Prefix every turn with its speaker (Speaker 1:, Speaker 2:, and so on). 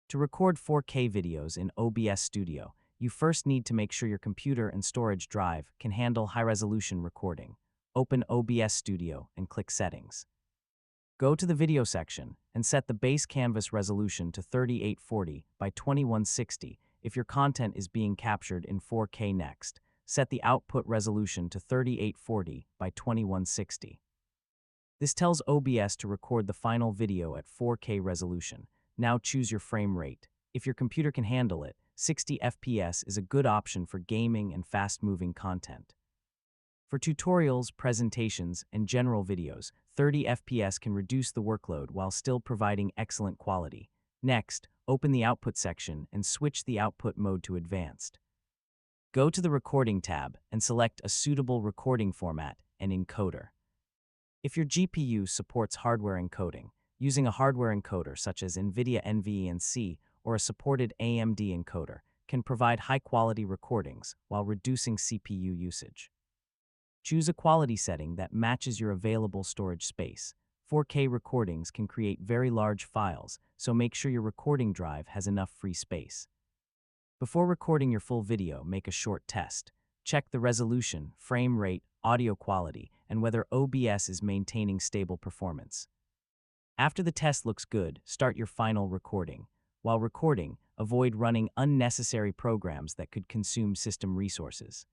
Speaker 1: To record 4K videos in OBS Studio, you first need to make sure your computer and storage drive can handle high-resolution recording. Open OBS Studio and click Settings. Go to the Video section and set the base canvas resolution to 3840 by 2160 if your content is being captured in 4K. Next, set the output resolution to 3840 by 2160. This tells OBS to record the final video at 4K resolution. Now choose your frame rate. If your computer can handle it, 60 FPS is a good option for gaming and fast-moving content. For tutorials, presentations, and general videos, 30 FPS can reduce the workload while still providing excellent quality. Next, open the Output section and switch the output mode to Advanced. Go to the Recording tab and select a suitable recording format and encoder. If your GPU supports hardware encoding, using a hardware encoder such as NVIDIA NVENC or a supported AMD encoder can provide high-quality recordings while reducing CPU usage. Choose a quality setting that matches your available storage space. 4K recordings can create very large files, so make sure your recording drive has enough free space. Before recording your full video, make a short test. Check the resolution, frame rate, audio quality, and whether OBS is maintaining stable performance. After the test looks good, start your final recording. While recording, avoid running unnecessary programs that could consume system resources.